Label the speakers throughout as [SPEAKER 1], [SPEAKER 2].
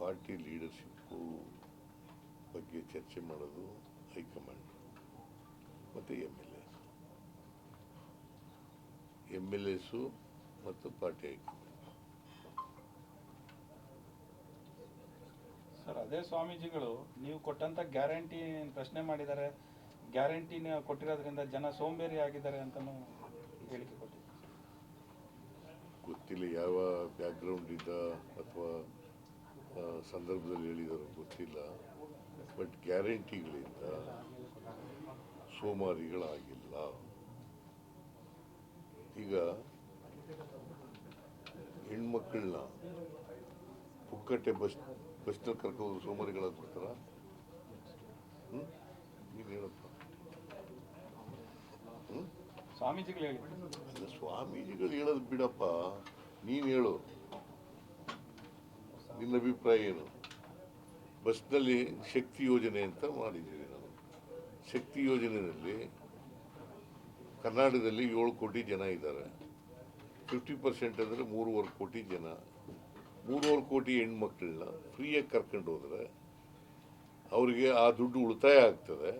[SPEAKER 1] Party leadership ಬಗ್ಗೆ ಚರ್ಚೆ ಮಾಡೋದು ಹೈಕಮಾಂಡ್ ಮತ್ತು ಎಮ್ ಎಲ್ ಎಸು ಮತ್ತು ಪಾರ್ಟಿ ಹೈಕಮಾಂಡ್.
[SPEAKER 2] ಸರ್, ಅದೇ ಸ್ವಾಮೀಜಿಗಳು ನೀವು ಕೊಟ್ಟಂತ ಗ್ಯಾರಂಟಿ ಪ್ರಶ್ನೆ ಮಾಡಿದ್ದಾರೆ. ಗ್ಯಾರಂಟಿನ ಕೊಟ್ಟಿರೋದ್ರಿಂದ ಜನ ಸೋಂಬೇರಿ ಆಗಿದ್ದಾರೆ ಅಂತಲೂ ಹೇಳಿಕೆ ಕೊಟ್ಟಿದ್ದಾರೆ.
[SPEAKER 1] ಗೊತ್ತಿಲ್ಲ ಯಾವ ಬ್ಯಾಕ್ಗ್ರೌಂಡಿಂದ ಅಥವಾ ಸಂದರ್ಭದಲ್ಲಿ ಹೇಳಿದಾರೋ ಗೊತ್ತಿಲ್ಲ. ಬಟ್ ಗ್ಯಾರಂಟಿಗಳಿಂದ ಸೋಮಾರಿಗಳಾಗಿಲ್ಲ. ಈಗ ಹೆಣ್ಮಕ್ಳನ್ನ ಪುಕ್ಕಟ್ಟೆ ಬಸ್ನಲ್ಲಿ ಕರ್ಕೊಂಡು ಸೋಮಾರಿಗಳಾಗ್ಬಿಡ್ತಾರ? ನೀನು ಹೇಳಪ್ಪ.
[SPEAKER 2] ಸ್ವಾಮೀಜಿಗಳು ಹೇಳಿ.
[SPEAKER 1] ಅಲ್ಲ, ಸ್ವಾಮೀಜಿಗಳು ಹೇಳೋದು ಬಿಡಪ್ಪ, ನೀನು ಹೇಳು, ನಿನ್ನ ಅಭಿಪ್ರಾಯ ಏನು? ಬಸ್ನಲ್ಲಿ ಶಕ್ತಿ ಯೋಜನೆ ಅಂತ ಮಾಡಿದ್ದೀವಿ ನಾವು. ಶಕ್ತಿ ಯೋಜನೆಯಲ್ಲಿ ಕರ್ನಾಟಕದಲ್ಲಿ 7 ಕೋಟಿ ಜನ ಇದ್ದಾರೆ. 50% ಅಂದರೆ 3.25 ಕೋಟಿ ಜನ. 3.25 ಕೋಟಿ ಹೆಣ್ಮಕ್ಳನ್ನ ಫ್ರೀಯಾಗಿ ಕರ್ಕೊಂಡು ಹೋದರೆ ಅವರಿಗೆ ಆ ದುಡ್ಡು ಉಳಿತಾಯ ಆಗ್ತದೆ.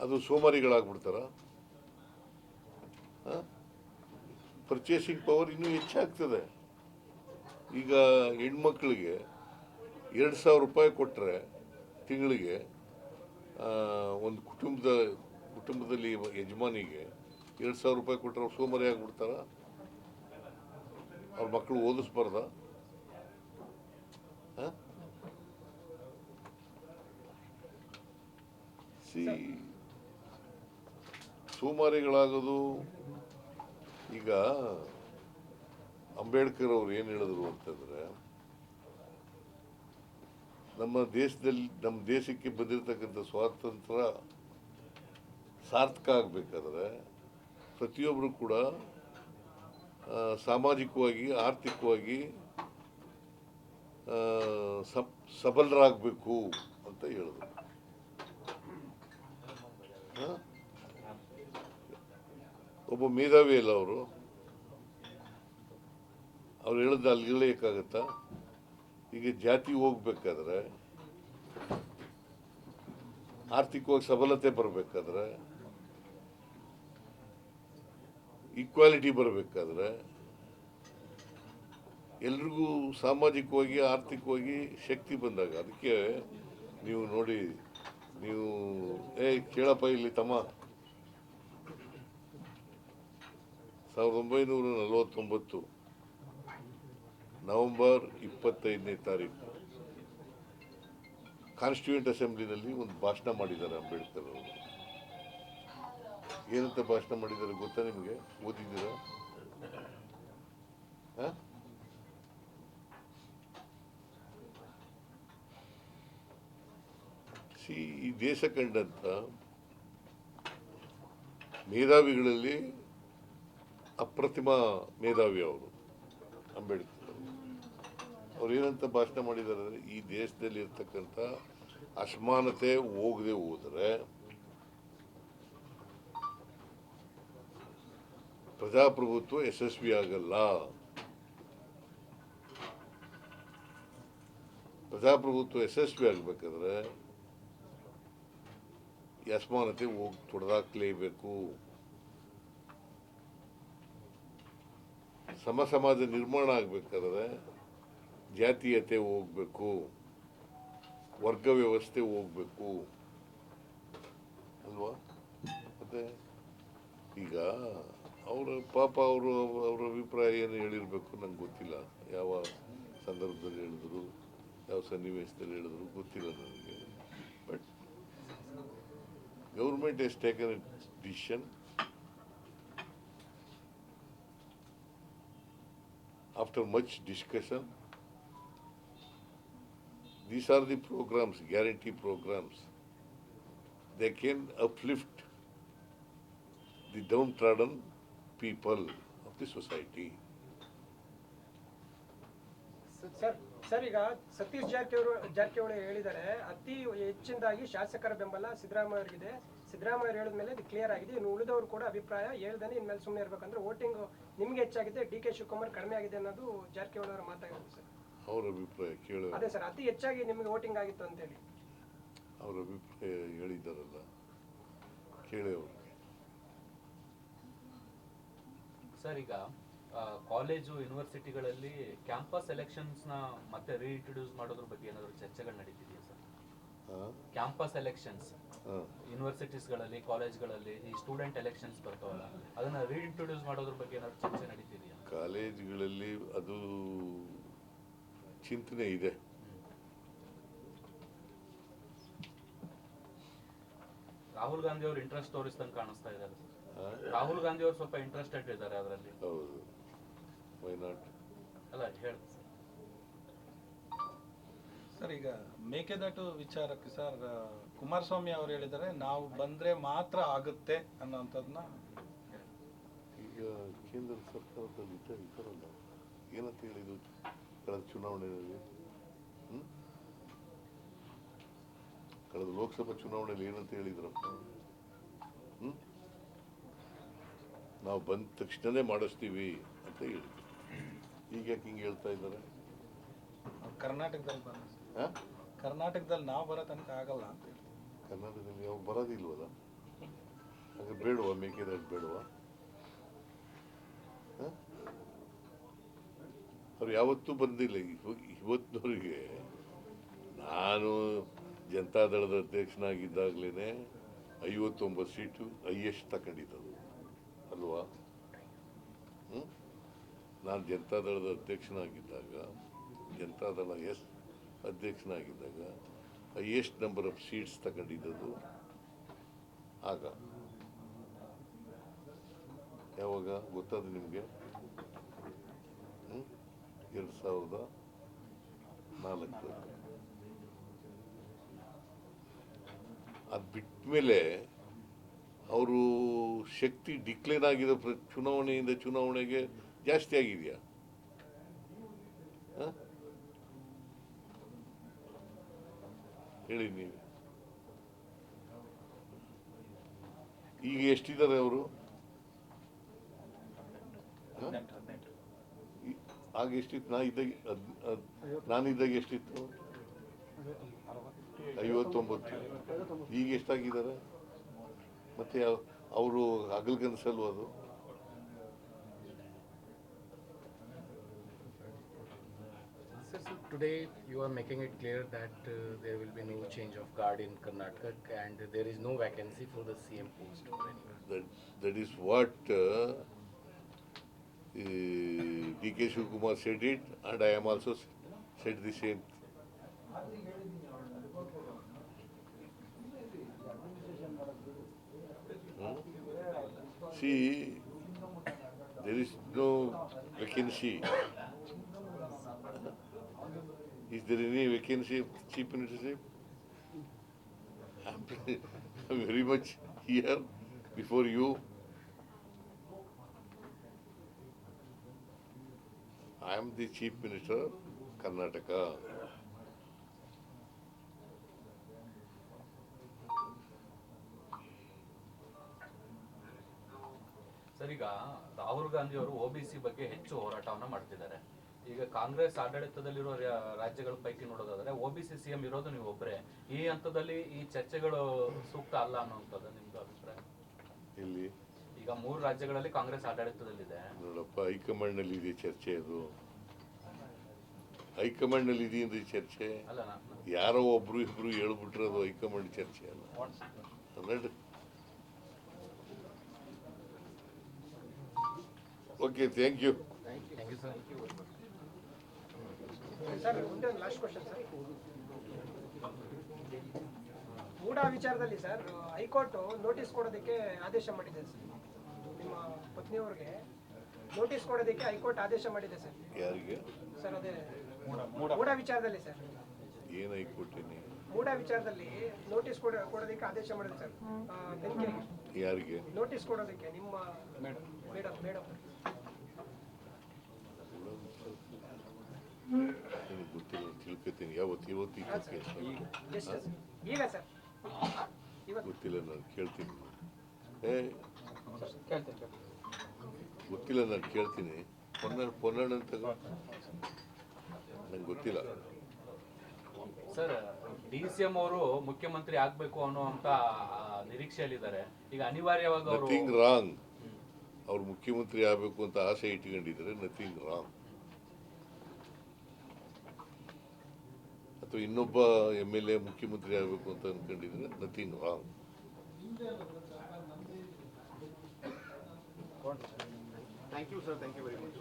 [SPEAKER 1] ಅದು ಸೋಮಾರಿಗಳಾಗ್ಬಿಡ್ತಾರ? ಪರ್ಚೇಸಿಂಗ್ ಪವರ್ ಇನ್ನೂ ಹೆಚ್ಚಾಗ್ತದೆ. ಈಗ ಹೆಣ್ಮಕ್ಳಿಗೆ 2,000 ರೂಪಾಯಿ ಕೊಟ್ಟರೆ ತಿಂಗಳಿಗೆ ಒಂದು ಕುಟುಂಬದಲ್ಲಿ ಯಜಮಾನಿಗೆ 2,000 ರೂಪಾಯಿ ಕೊಟ್ಟರೆ ಅವ್ರು ಸೋಮಾರಿ ಆಗಿಬಿಡ್ತಾರ? ಅವ್ರ ಮಕ್ಕಳು ಓದಿಸ್ಬಾರ್ದ? ಸೋಮಾರಿಗಳಾಗೋದು. ಈಗ ಅಂಬೇಡ್ಕರ್ ಅವರು ಏನು ಹೇಳಿದ್ರು ಅಂತಂದ್ರೆ, ನಮ್ಮ ದೇಶಕ್ಕೆ ಬಂದಿರತಕ್ಕಂಥ ಸ್ವಾತಂತ್ರ್ಯ ಸಾರ್ಥಕ ಆಗಬೇಕಾದ್ರೆ ಪ್ರತಿಯೊಬ್ಬರು ಕೂಡ ಸಾಮಾಜಿಕವಾಗಿ, ಆರ್ಥಿಕವಾಗಿ ಸಬಲರಾಗಬೇಕು ಅಂತ ಹೇಳಿದ್ರು. ಒಬ್ಬ ಮೇಧಾವಿ ಅಲ್ಲ ಅವರು ಹೇಳಿದ ಅಲ್ಲಿಗಳೇಕಾಗತ್ತಾ? ಈಗ ಜಾತಿ ಹೋಗ್ಬೇಕಾದ್ರೆ, ಆರ್ಥಿಕವಾಗಿ ಸಬಲತೆ ಬರಬೇಕಾದ್ರೆ, ಈಕ್ವಾಲಿಟಿ ಬರಬೇಕಾದ್ರೆ, ಎಲ್ರಿಗೂ ಸಾಮಾಜಿಕವಾಗಿ, ಆರ್ಥಿಕವಾಗಿ ಶಕ್ತಿ ಬಂದಾಗ, ಅದಕ್ಕೆ ನೀವು ನೋಡಿ, ನೀವು ಕೇಳಪ್ಪ ಇಲ್ಲಿ ತಮ್ಮ, 1949 ನವೆಂಬರ್ 25ನೇ ತಾರೀಕು ಕಾನ್ಸ್ಟಿಟ್ಯೂಯೆಂಟ್ ಅಸೆಂಬ್ಲಿನಲ್ಲಿ ಒಂದು ಭಾಷಣ ಮಾಡಿದ್ದಾರೆ ಅಂಬೇಡ್ಕರ್ ಅವರು. ಏನಂತ ಭಾಷಣ ಮಾಡಿದ್ದಾರೆ ಗೊತ್ತಾ ನಿಮಗೆ? ಓದಿದ್ದೀರಾ? ಈ ದೇಶ ಕಂಡಂತ ಮೇಧಾವಿಗಳಲ್ಲಿ ಅಪ್ರತಿಮ ಮೇಧಾವಿ ಅವರು ಅಂಬೇಡ್ಕರ್. ಅವ್ರು ಏನಂತ ಭಾಷಣ ಮಾಡಿದ್ದಾರೆ ಅಂದರೆ, ಈ ದೇಶದಲ್ಲಿ ಇರ್ತಕ್ಕಂಥ ಅಸಮಾನತೆ ಹೋಗದೆ ಹೋದರೆ ಪ್ರಜಾಪ್ರಭುತ್ವ ಯಶಸ್ವಿ ಆಗಲ್ಲ. ಪ್ರಜಾಪ್ರಭುತ್ವ ಯಶಸ್ವಿ ಆಗಬೇಕಾದ್ರೆ ಈ ಅಸಮಾನತೆ ತೊಡೆದಾಕ್ಲೇಬೇಕು. ಸಮಾಜ ನಿರ್ಮಾಣ ಆಗಬೇಕಾದ್ರೆ ಜಾತೀಯತೆ ಹೋಗ್ಬೇಕು, ವರ್ಗ ವ್ಯವಸ್ಥೆ ಹೋಗ್ಬೇಕು ಅಲ್ವಾ? ಮತ್ತೆ ಈಗ ಅವ್ರ ಅಭಿಪ್ರಾಯ ಏನು ಹೇಳಿರ್ಬೇಕು ನಂಗೆ ಗೊತ್ತಿಲ್ಲ. ಯಾವ ಸಂದರ್ಭದಲ್ಲಿ ಹೇಳಿದ್ರು, ಯಾವ ಸನ್ನಿವೇಶದಲ್ಲಿ ಹೇಳಿದ್ರು ಗೊತ್ತಿಲ್ಲ ನನಗೆ. But government has taken A decision after much discussion. These are the programs, guarantee programs. They can uplift the downtrodden people of the society.
[SPEAKER 3] Sir, ಈಗ ಸತೀಶ್ ಜಾರಕಿಹೊಳಿ ಹೇಳಿದ್ದಾರೆ, ಅತಿ ಹೆಚ್ಚಿನದಾಗಿ ಶಾಸಕರ ಬೆಂಬಲ ಸಿದ್ದರಾಮಯ್ಯ ಅವರಿಗಿದೆ. ಸಿದ್ದರಾಮಯ್ಯ ಹೇಳಿದ ಮೇಲೆ ಇದು ಕ್ಲಿಯರ್ ಆಗಿದೆ. ಇನ್ನು ಉಳಿದವರು ಕೂಡ ಅಭಿಪ್ರಾಯ ಹೇಳ್ದಾನೆ ಇನ್ಮೇಲೆ ಸುಮ್ಮನೆ ಇರಬೇಕಂದ್ರೆ ವೋಟಿಂಗ್ ನಿಮ್ಗೆ ಹೆಚ್ಚಾಗಿದೆ, ಡಿ ಕೆ ಶಿವಕುಮಾರ್ ಕಡಿಮೆ ಆಗಿದೆ ಅನ್ನೋದು ಜಾರಕಿಹೊಳಿ ಅವರ ಮಾತಾಗಿದೆ ಸರ್.
[SPEAKER 1] ಅವ್ರ ಅಭಿಪ್ರಾಯ ಕೇಳ,
[SPEAKER 3] ಅದೇ ಸರ್ ಅತಿ ಹೆಚ್ಚಾಗಿ ನಿಮಗೆ ವೋಟಿಂಗ್ ಆಗಿತ್ತು ಅಂತೇಳಿ
[SPEAKER 1] ಅವ್ರ ಅಭಿಪ್ರಾಯ ಹೇಳಿದ್ದಾರಲ್ಲ, ಕೇಳಿ ಅವ್ರಿಗೆ.
[SPEAKER 4] ಸರ್ ಈಗ ಕಾಲೇಜು ಯೂನಿವರ್ಸಿಟಿಗಳಲ್ಲಿ ಕ್ಯಾಂಪಸ್ ಎಲೆಕ್ಷನ್ಸ್ನ ಮತ್ತೆ ರೀಇಂಟ್ರೊಡ್ಯೂಸ್ ಮಾಡೋದ್ರ ಬಗ್ಗೆ ಏನಾದರೂ ಚರ್ಚೆಗಳು ನಡೀತಿದೆಯಾ ಸರ್? ಕ್ಯಾಂಪಸ್ ಎಲೆಕ್ಷನ್ಸ್ ಯೂನಿವರ್ಸಿಟೀಸ್ಗಳಲ್ಲಿ ಕಾಲೇಜ್ಗಳಲ್ಲಿ ಈ ಸ್ಟೂಡೆಂಟ್ ಎಲೆಕ್ಷನ್ಸ್ ಬರ್ತಾವಲ್ಲ, ಅದನ್ನ ರೀಇಂಟ್ರೊಡ್ಯೂಸ್ ಮಾಡೋದ್ರ ಬಗ್ಗೆ ಏನಾದರೂ ಚರ್ಚೆ ನಡೀತಿದೆಯಾ?
[SPEAKER 1] ಕಾಲೇಜ್ಗಳಲ್ಲಿ ಅದು ಚಿಂತನೆ ಇದೆ.
[SPEAKER 4] ರಾಹುಲ್ ಗಾಂಧಿ ಅವರು ಇಂಟ್ರೆಸ್ಟ್ ತೋರಿಸ್ದಂಗೆ ಕಾಣಿಸ್ತಾ ಇದ್ದಾರೆ ಸರ್. ರಾಹುಲ್ ಗಾಂಧಿ ಅವರು ಸ್ವಲ್ಪ ಇಂಟ್ರೆಸ್ಟೆಡ್ ಇದ್ದಾರೆ ಅದರಲ್ಲಿ.
[SPEAKER 1] ಹೌದು, ವೈ ನಾಟ್?
[SPEAKER 4] ಅಲ್ಲ ಹೇಳಿ
[SPEAKER 2] ಸರ್, ಈಗ ಮೇಕೆದಾಟು ವಿಚಾರಕ್ಕೆ ಸರ್ ಕುಮಾರಸ್ವಾಮಿ ಅವರು ಹೇಳಿದ್ದಾರೆ ನಾವು ಬಂದ್ರೆ ಮಾತ್ರ ಆಗುತ್ತೆ ಅನ್ನೋಂಥದ್ದನ್ನ.
[SPEAKER 1] ಈಗ ಕೇಂದ್ರ ಸರ್ಕಾರದಲ್ಲಿ ಇದ್ದಾರಲ್ಲ, ಏನಂತ ಹೇಳಿದ್ರು ಕಳೆದ ಚುನಾವಣೆಯಲ್ಲಿ, ಕಳೆದ ಲೋಕಸಭಾ ಚುನಾವಣೆಯಲ್ಲಿ ಏನಂತ ಹೇಳಿದ್ರಪ್ಪ? ನಾವು ಬಂದ ತಕ್ಷಣನೇ ಮಾಡಿಸ್ತೀವಿ ಅಂತ ಹೇಳಿದ್ರು. ಈಗ ಯಾಕೆ ಹಿಂಗೆ ಹೇಳ್ತಾ ಇದ್ದಾರೆ?
[SPEAKER 2] ಕರ್ನಾಟಕದಲ್ಲಿ ಕರ್ನಾಟಕದಲ್ಲಿ ನಾವು ಬರೋ ತನಕ ಆಗಲ್ಲ ಅಂತ ಹೇಳಿ.
[SPEAKER 1] ಕರ್ನಾಟಕದಲ್ಲಿ ಯಾವ ಬರೋದಿಲ್ವಲ್ಲ, ಹಾಗೆ ಬೇಡವಾ ಮೇಕೆದಾಟು ಬೇಡವಾ? ಅವ್ರು ಯಾವತ್ತೂ ಬಂದಿಲ್ಲ. ಇವತ್ತಿನವರಿಗೆ ನಾನು ಜನತಾದಳದ ಅಧ್ಯಕ್ಷನಾಗಿದ್ದಾಗಲೇ 59 ಸೀಟು ಹೈಯೆಸ್ಟ್ ತಗೊಂಡಿದ್ದದು ಅಲ್ವಾ? ನಾನು ಜನತಾದಳದ ಅಧ್ಯಕ್ಷನಾಗಿದ್ದಾಗ, ಜನತಾದಳ ಅಧ್ಯಕ್ಷನಾಗಿದ್ದಾಗ ಹೈಯೆಸ್ಟ್ ನಂಬರ್ ಆಫ್ ಸೀಟ್ಸ್ ತಗೊಂಡಿದ್ದದು ಆಗ. ಯಾವಾಗ ಗೊತ್ತಾದ ನಿಮಗೆ? 2004. ಅದು ಬಿಟ್ಟ ಮೇಲೆ ಅವರು ಶಕ್ತಿ ಡಿಕ್ಲೇರ್ ಆಗಿರೋ ಚುನಾವಣೆಯಿಂದ ಚುನಾವಣೆಗೆ ಜಾಸ್ತಿ ಆಗಿದೆಯಾ? ಹೇಳಿ ನೀವು. ಈಗ ಎಷ್ಟಿದ್ದಾರೆ ಅವರು? ಆಗ ಎಷ್ಟಿತ್ತು? ನಾನಿದ್ದಾಗ ಎಷ್ಟಿತ್ತು? 59. ಈಗ ಎಷ್ಟಾಗಿದ್ದಾರೆ? ಮತ್ತೆ ಅವರು ಹಗಲ್ಗನಸಲ್ವ ಅದು?
[SPEAKER 5] Sir, so today you are making it clear that there will be no change of guard in Karnataka and there is no vacancy for the CM post.
[SPEAKER 1] That is what D.K. Shivakumar said it, and I am also said the same. See, there is no vacancy. Is there any vacancy of chief ministership? I'm very much here before you. I am the chief minister of Karnataka.
[SPEAKER 4] Sir, ಈಗ ರಾಹುಲ್ ಗಾಂಧಿ ಅವರು OBC ಬಗ್ಗೆ ಹೆಚ್ಚು ಹೋರಾಟವನ್ನ ಮಾಡ್ತಿದ್ದಾರೆ. ಈಗ ಕಾಂಗ್ರೆಸ್ ಆಡಳಿತದಲ್ಲಿರೋ ರಾಜ್ಯಗಳ ಪೈಕಿ ನೋಡೋದಾದ್ರೆ OBC CM ಇರೋದು ನೀವು ಒಬ್ಬರೇ. ಈ ಹಂತದಲ್ಲಿ ಈ ಚರ್ಚೆಗಳು ಸೂಕ್ತ ಅಲ್ಲ ಅನ್ನೋಂಥದ್ದು ನಿಮ್ದು ಅಭಿಪ್ರಾಯ?
[SPEAKER 1] ಇಲ್ಲಿ
[SPEAKER 4] ಈಗ 3 ರಾಜ್ಯಗಳಲ್ಲಿ ಕಾಂಗ್ರೆಸ್ ಆಡಳಿತದಲ್ಲಿದೆ.
[SPEAKER 1] ನೋಡಪ್ಪ, ಹೈಕಮಾಂಡ್ ನಲ್ಲಿ ಇದೆ ಚರ್ಚೆ. ಅದು ಹೈಕಮಾಂಡ್ ನಲ್ಲಿ ಇದೆಯಂದ್ರೆ ಚರ್ಚೆ
[SPEAKER 4] ಅಲ್ಲ,
[SPEAKER 1] ಯಾರೋ ಒಬ್ರು ಇಬ್ರು ಹೇಳ್ಬಿಟ್ರೆ ಅದು ಹೈಕಮಾಂಡ್ ಚರ್ಚೆ ಅಲ್ಲ. Okay, thank you.
[SPEAKER 5] Thank you, sir.
[SPEAKER 3] Sir ಮುಂದೆ ಒಂದು ಲಾಸ್ಟ್ ಕ್ವಶನ್ ಸರ್. ಮೂಡಾ ವಿಚಾರದಲ್ಲಿ ಸರ್ ಹೈಕೋರ್ಟ್ ನೋಟಿಸ್ ಕೊಡೋದಕ್ಕೆ ಆದೇಶ ಮಾಡಿದೆ ಸರ್. ನಿಮ್ಮ ಪತ್ನಿಯವ್ರಿಗೆ ನೋಟಿಸ್ ಕೊಡೋದಕ್ಕೆ ಹೈಕೋರ್ಟ್ ಆದೇಶ ಮಾಡಿದೆ ಸರ್.
[SPEAKER 1] ಯಾರಿಗೆ?
[SPEAKER 3] ಸರ್ ಅದೇ ಮೂಡಾ ವಿಚಾರದಲ್ಲಿ ಸರ್.
[SPEAKER 1] ಏನು ಹೈಕೋರ್ಟಿನಿ?
[SPEAKER 3] ಮೂಡಾ ವಿಚಾರದಲ್ಲಿ ನೋಟಿಸ್ ಕೊಡೋದಕ್ಕೆ ಆದೇಶ ಮಾಡಿದೆ ಸರ್. ಬೆಂಕಿಗೆ
[SPEAKER 1] ಯಾರಿಗೆ
[SPEAKER 3] ನೋಟಿಸ್ ಕೊಡೋದಕ್ಕೆ? ನಿಮ್ಮ ಮೇಡಮ್
[SPEAKER 1] ಗೊತ್ತಿಲ್ಲ, ತಿಳ್ಕೊತೀನಿ. ಯಾವತ್ತು
[SPEAKER 3] ಈಗ ಸರ್
[SPEAKER 1] ಗೊತ್ತಿಲ್ಲ, ನಾನು ಕೇಳ್ತೀನಿ. ಗೊತ್ತಿಲ್ಲ, ನಾನು ಕೇಳ್ತೀನಿ. ಪೊನ್ನಣ್ಣ ಅಂತ ನಂಗೆ ಗೊತ್ತಿಲ್ಲ.
[SPEAKER 4] ಸರ್, DCM ಅವರು ಮುಖ್ಯಮಂತ್ರಿ ಆಗ್ಬೇಕು ಅನ್ನುವಂತ ನಿರೀಕ್ಷೆಯಲ್ಲಿದ್ದಾರೆ. ಈಗ ಅನಿವಾರ್ಯವಾಗಿ ಅವರು
[SPEAKER 1] ನಥಿಂಗ್ ರಾಂಗ್. ಅವ್ರು ಮುಖ್ಯಮಂತ್ರಿ ಆಗಬೇಕು ಅಂತ ಆಸೆ ಇಟ್ಕೊಂಡಿದ್ದಾರೆ, ನಥಿಂಗ್ ರಾಂಗ್. ಅಥವಾ ಇನ್ನೊಬ್ಬ MLA ಮುಖ್ಯಮಂತ್ರಿ ಆಗಬೇಕು ಅಂತ ಅನ್ಕೊಂಡಿದ್ರೆ nothing wrong.
[SPEAKER 6] Thank you, sir. Thank you very much.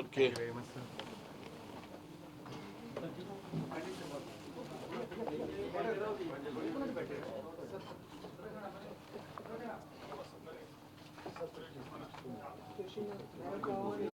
[SPEAKER 1] Okay.
[SPEAKER 5] very much, sir.
[SPEAKER 3] Thank you.